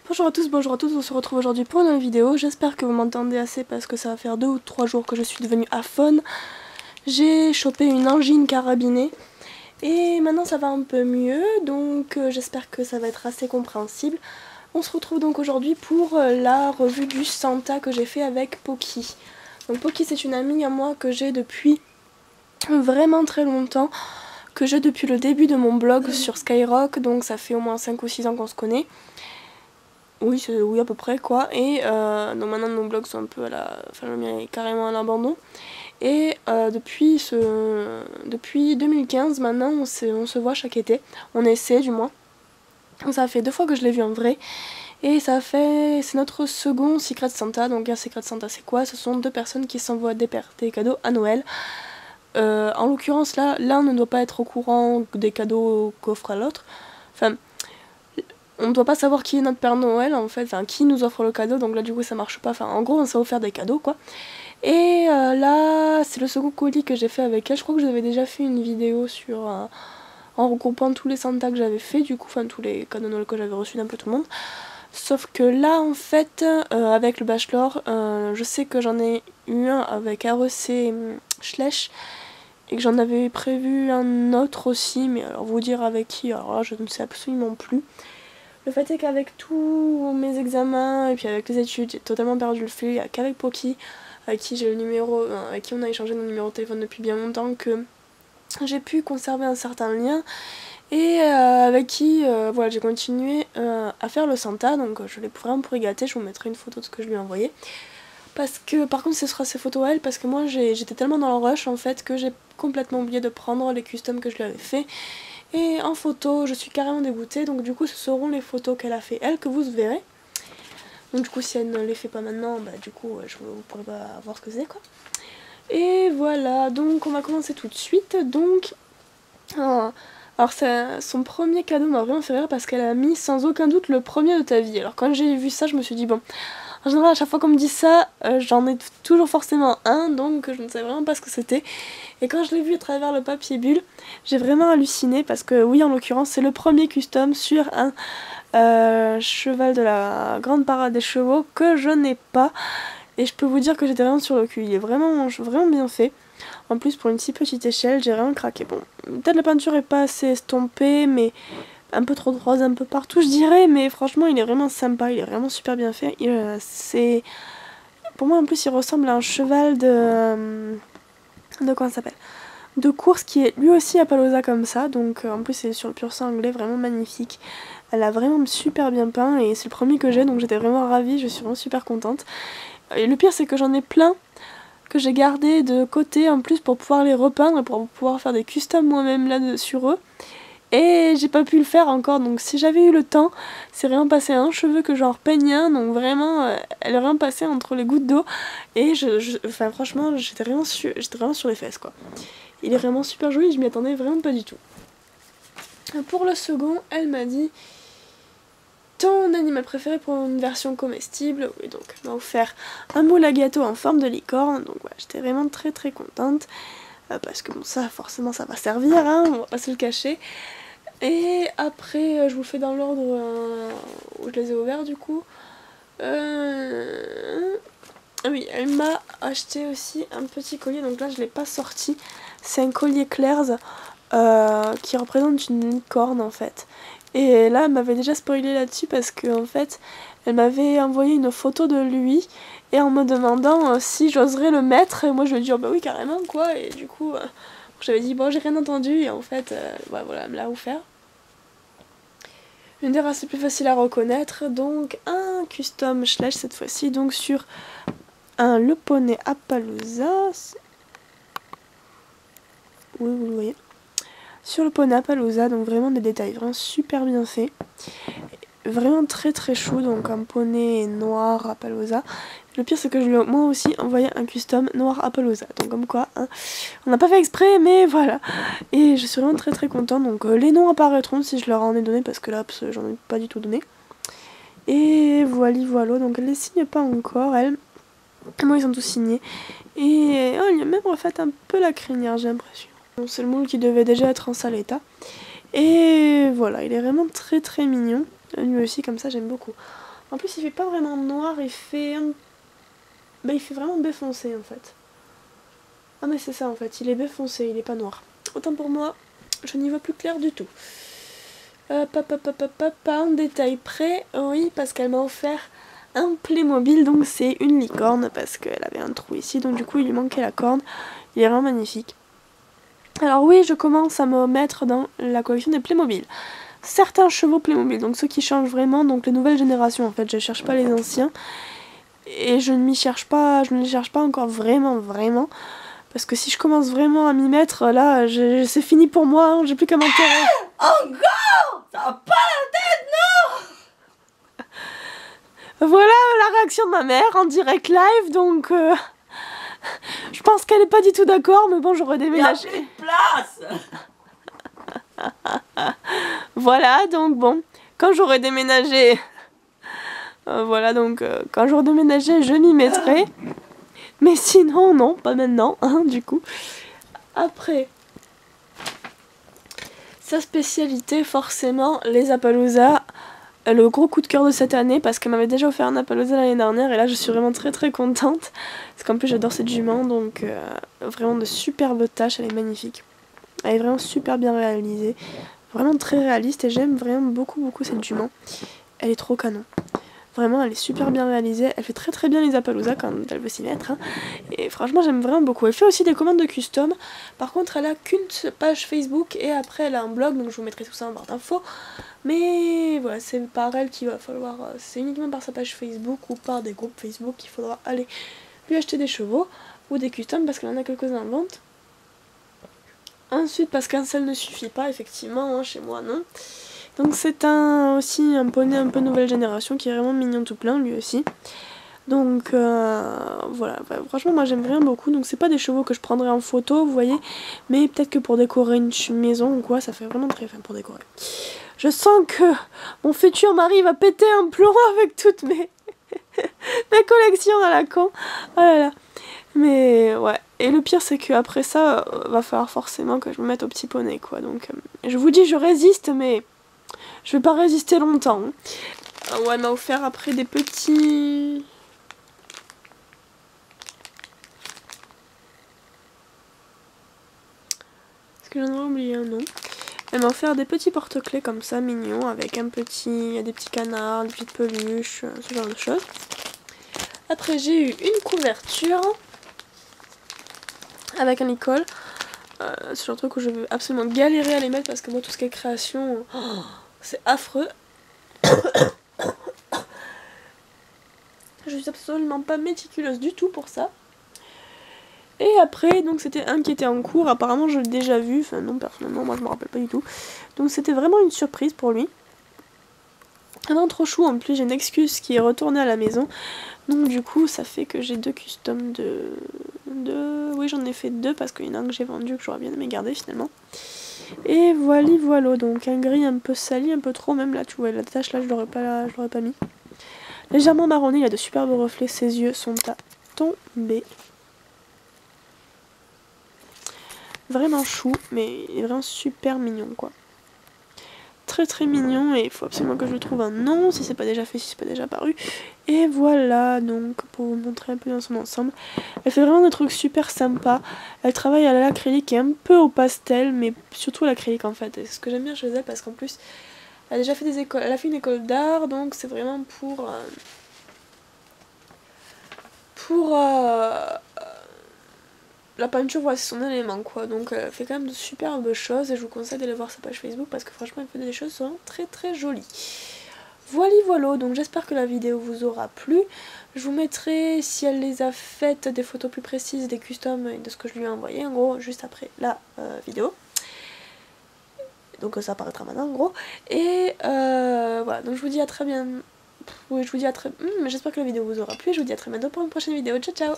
Bonjour à tous, on se retrouve aujourd'hui pour une nouvelle vidéo. J'espère que vous m'entendez assez parce que ça va faire 2 ou 3 jours que je suis devenue aphone. J'ai chopé une angine carabinée et maintenant ça va un peu mieux, donc j'espère que ça va être assez compréhensible. On se retrouve donc aujourd'hui pour la revue du Santa que j'ai fait avec Poki. Donc Poki, c'est une amie à moi que j'ai depuis vraiment très longtemps, que j'ai depuis le début de mon blog sur Skyrock, donc ça fait au moins 5 ou 6 ans qu'on se connaît. Oui, oui, à peu près quoi. Et donc maintenant nos blogs sont un peu à la. Enfin, le mien est carrément à l'abandon. Et depuis 2015, maintenant, on se voit chaque été. On essaie du moins. Donc, ça fait 2 fois que je l'ai vu en vrai. Et ça fait. C'est notre second Secret Santa. Donc, un Secret Santa, c'est quoi? Ce sont 2 personnes qui s'envoient des cadeaux à Noël. En l'occurrence, là, l'un ne doit pas être au courant des cadeaux qu'offre à l'autre. Enfin. On ne doit pas savoir qui est notre Père Noël en fait, enfin qui nous offre le cadeau, donc là du coup ça marche pas, enfin en gros on s'est offert des cadeaux quoi. Et là c'est le second colis que j'ai fait avec elle, je crois que j'avais déjà fait une vidéo sur en regroupant tous les Santa que j'avais fait du coup, enfin tous les cadeaux Noël que j'avais reçus d'un peu tout le monde. Sauf que là en fait avec le Bachelor, je sais que j'en ai eu un avec REC Schleich et que j'en avais prévu un autre aussi, mais alors vous dire avec qui, alors là je ne sais absolument plus. Le fait est qu'avec tous mes examens et puis avec les études, j'ai totalement perdu le fil. Il n'y a qu'avec Poki, avec qui j'ai le numéro, avec qui on a échangé nos numéros de téléphone depuis bien longtemps, que j'ai pu conserver un certain lien et avec qui voilà, j'ai continué à faire le Santa. Donc je l'ai vraiment pour y gâter. Je vous mettrai une photo de ce que je lui ai envoyé. Parce que par contre ce sera ses photos à elle, parce que moi j'étais tellement dans le rush en fait que j'ai complètement oublié de prendre les customs que je lui avais fait. Et en photo, je suis carrément dégoûtée, donc du coup ce seront les photos qu'elle a fait elle que vous verrez. Donc du coup si elle ne les fait pas maintenant, bah du coup vous pourrez pas voir ce que c'est quoi. Et voilà, donc on va commencer tout de suite. Donc, alors son premier cadeau m'a vraiment fait rire parce qu'elle a mis sans aucun doute le premier de ta vie. Alors quand j'ai vu ça, je me suis dit bon, en général à chaque fois qu'on me dit ça, j'en ai toujours forcément un, donc je ne savais vraiment pas ce que c'était. Et quand je l'ai vu à travers le papier bulle, j'ai vraiment halluciné parce que oui, en l'occurrence, c'est le premier custom sur un cheval de la grande parade des chevaux que je n'ai pas. Et je peux vous dire que j'étais vraiment sur le cul. Il est vraiment bien fait. En plus, pour une si petite échelle, j'ai vraiment craqué. Bon, peut-être la peinture est pas assez estompée, mais un peu trop rose un peu partout, je dirais. Mais franchement, il est vraiment sympa. Il est vraiment super bien fait. C'est... Pour moi, en plus, il ressemble à un cheval de comment ça s'appelle, de course qui est lui aussi à Palooza comme ça, donc en plus c'est sur le pur sang anglais, vraiment magnifique. Elle a vraiment super bien peint et c'est le premier que j'ai, donc j'étais vraiment ravie, je suis vraiment super contente. Et le pire c'est que j'en ai plein que j'ai gardé de côté en plus pour pouvoir les repeindre, pour pouvoir faire des customs moi-même là sur eux. Et j'ai pas pu le faire encore, donc si j'avais eu le temps, c'est vraiment passé un cheveu que j'en repeigne un, donc vraiment, elle est vraiment passée entre les gouttes d'eau. Et enfin franchement, j'étais vraiment sur les fesses quoi. Il est vraiment super joli, je m'y attendais vraiment pas du tout. Pour le second, elle m'a dit ton animal préféré pour une version comestible. Oui, donc elle m'a offert un moule à gâteau en forme de licorne, donc voilà, j'étais vraiment très très contente. Parce que bon, ça forcément ça va servir, hein, on va pas se le cacher. Et après, je vous le fais dans l'ordre où je les ai ouverts du coup. Oui, elle m'a acheté aussi un petit collier, donc là je l'ai pas sorti. C'est un collier Claire's qui représente une licorne en fait. Et là elle m'avait déjà spoilé là-dessus parce que en fait elle m'avait envoyé une photo de lui et en me demandant si j'oserais le mettre. Et moi je lui ai dit oh bah oui carrément quoi. Et du coup j'avais dit bon j'ai rien entendu et en fait bah, voilà elle me l'a offert. Une des races les plus faciles à reconnaître, donc un custom Schleich cette fois-ci, donc sur un Le Poney Appaloosa. Oui, vous le voyez. Sur le Poney Appaloosa, donc vraiment des détails vraiment super bien faits. Vraiment très très chou, donc un poney noir Appaloosa. Le pire c'est que je lui ai moi aussi envoyé un custom noir Appaloosa, donc comme quoi, hein, on n'a pas fait exprès mais voilà. Et je suis vraiment très très contente, donc les noms apparaîtront si je leur en ai donné parce que là j'en ai pas du tout donné. Et voilà, donc elle les signe pas encore elle. Moi ils sont tous signés. Et oh, il a même refait un peu la crinière j'ai l'impression. Bon, c'est le moule qui devait déjà être en sale état. Et voilà, il est vraiment très très mignon. Lui aussi comme ça j'aime beaucoup. En plus il fait pas vraiment noir, il fait il fait vraiment baie foncé en fait. Ah mais c'est ça en fait, il est baie foncé, il est pas noir. Autant pour moi, je n'y vois plus clair du tout. Pas en détail près, oui, parce qu'elle m'a offert un Playmobil, donc c'est une licorne, parce qu'elle avait un trou ici, donc du coup il lui manquait la corne. Il est vraiment magnifique. Alors oui, je commence à me mettre dans la collection des Playmobil. Certains chevaux Playmobil, donc ceux qui changent vraiment, donc les nouvelles générations en fait, je cherche pas les anciens. Et je ne les cherche pas encore vraiment. Parce que si je commence vraiment à m'y mettre, là, c'est fini pour moi, hein, j'ai plus qu'à m'enterrer. Encore? Ça va pas la tête, non? Voilà la réaction de ma mère en direct live, donc je pense qu'elle est pas du tout d'accord, mais bon, j'aurais déménagé. Il y a plus de place. Voilà, donc bon, quand j'aurai déménagé, quand j'aurai déménagé, je m'y mettrai. Mais sinon, non, pas maintenant, hein, du coup. Après, sa spécialité, forcément, les Appaloosa. Le gros coup de cœur de cette année, parce qu'elle m'avait déjà offert un Appaloosa l'année dernière, et là je suis vraiment très contente. Parce qu'en plus j'adore cette jument, donc vraiment de superbes tâches, elle est magnifique. Elle est vraiment super bien réalisée, vraiment très réaliste, et j'aime vraiment beaucoup cette jument. Elle est trop canon. Vraiment, elle est super bien réalisée. Elle fait très bien les Appaloosa quand elle veut s'y mettre. Hein. Et franchement, j'aime vraiment beaucoup. Elle fait aussi des commandes de custom. Par contre, elle a qu'une page Facebook et après, elle a un blog. Donc, je vous mettrai tout ça en barre d'infos. Mais voilà, c'est par elle qu'il va falloir. C'est uniquement par sa page Facebook ou par des groupes Facebook qu'il faudra aller lui acheter des chevaux ou des customs parce qu'elle en a quelques-uns en vente. Ensuite, parce qu'un seul ne suffit pas, effectivement, hein, chez moi non. Donc c'est aussi un poney un peu nouvelle génération qui est vraiment mignon tout plein lui aussi. Donc voilà, franchement moi j'aime vraiment beaucoup. Donc c'est pas des chevaux que je prendrais en photo, vous voyez. Mais peut-être que pour décorer une maison ou quoi, ça fait vraiment très fin pour décorer. Je sens que mon futur mari va péter un plomb avec toutes mes collections à la con. Oh là là. Mais ouais. Et le pire c'est que après ça, va falloir forcément que je me mette au petit poney quoi. Donc je vous dis je résiste mais... je vais pas résister longtemps. Ouais, elle m'a offert après des petits... Est-ce que j'en aurais oublié un? Non. Elle m'a offert des petits porte-clés comme ça, mignons, avec des petits canards, des petites peluches, ce genre de choses. Après, j'ai eu une couverture avec un licol. C'est genre de truc où je veux absolument galérer à les mettre parce que moi, tout ce qui est création, c'est affreux. Je suis absolument pas méticuleuse du tout pour ça. Et après, donc c'était un qui était en cours, apparemment je l'ai déjà vu, enfin non personnellement, moi je me rappelle pas du tout. Donc c'était vraiment une surprise pour lui. Ah non, trop chou, en plus j'ai une excuse qui est retournée à la maison. Donc du coup ça fait que j'ai deux customs Oui j'en ai fait deux parce qu'il y en a un que j'ai vendu que j'aurais bien aimé garder finalement. Et voilà, donc un gris un peu sali, un peu trop même là, tu vois la tache là je l'aurais pas mis. Légèrement marronné, il a de superbes reflets, ses yeux sont à tomber. Vraiment chou, mais il est vraiment super mignon quoi. Très mignon et il faut absolument que je lui trouve un nom si c'est pas déjà fait, si c'est pas déjà apparu. Et voilà donc pour vous montrer un peu dans son ensemble. Elle fait vraiment des trucs super sympas. Elle travaille à l'acrylique et un peu au pastel, mais surtout à l'acrylique en fait. Et c'est ce que j'aime bien chez elle parce qu'en plus elle a déjà fait des écoles, elle a fait une école d'art donc c'est vraiment pour la peinture, voilà, c'est son élément quoi, donc elle fait quand même de superbes choses et je vous conseille d'aller voir sa page Facebook parce que franchement elle fait des choses vraiment très jolies. Voilà, donc j'espère que la vidéo vous aura plu. Je vous mettrai, si elle les a faites, des photos plus précises des customs et de ce que je lui ai envoyé, en gros, juste après la vidéo. Donc ça apparaîtra maintenant en gros. Et voilà, donc je vous dis à très bientôt. Oui, je vous dis à très... j'espère que la vidéo vous aura plu et je vous dis à très bientôt pour une prochaine vidéo. Ciao ciao.